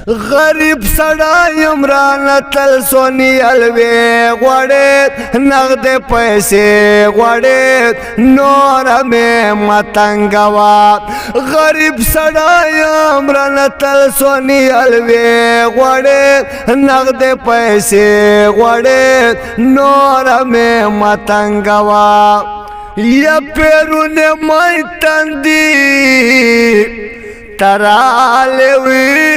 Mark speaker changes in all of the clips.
Speaker 1: غریب سړی یم رانه تل سونی الوی غواړې نغد پیسې غواړې نوره مې متنګوه غریب سړی یم رانه تل سونی الوی غواړې نغد پیسې غواړې نوره مې متنګوه یا پیرونه مای تندي تراله وی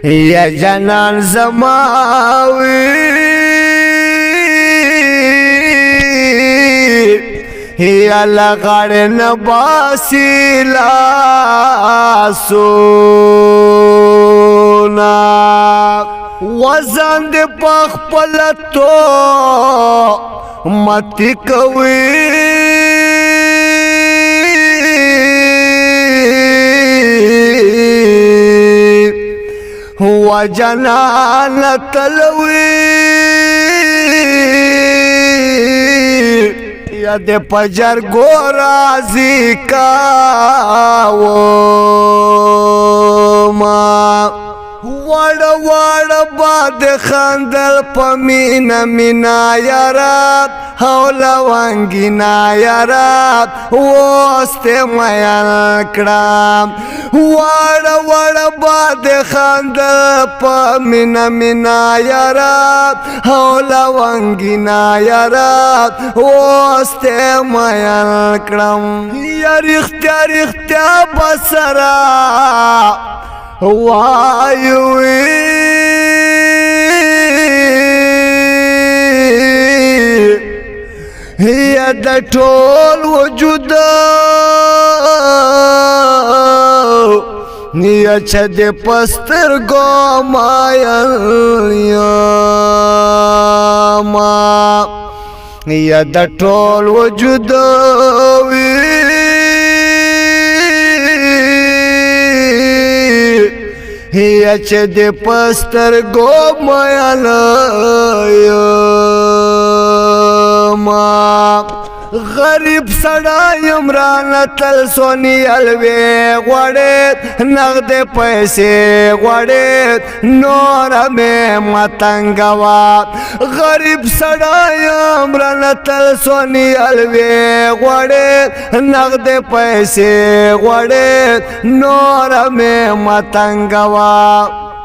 Speaker 1: یا جنان زماوی یا لغړ نباسی لاسونا وزن دې پخپل تو متی کوي و جنان تلوي یا دې پجر ګورازي کاو ما وړ وړ باد خندل پمینا مینا یارا حول وانگینا یارا واسته میا کړم وړ وړ باد خندل پمینا مینا یارا حول وانگینا یارا واسته میا کړم یا رښتیا رښتیا بسرا وایوي یا د ټول وجود یا چې د پستر ګو مایا ما یا د ټول وجود یا چې د پستر ګو مایا ما غریب سړی یم رانه تل سونی الوی غواړې نغد پیسې غواړې نوره مې متنګوه غریب سړی یم رانه تل سونی الوی غواړې نغد پیسې غواړې نوره مې متنګوه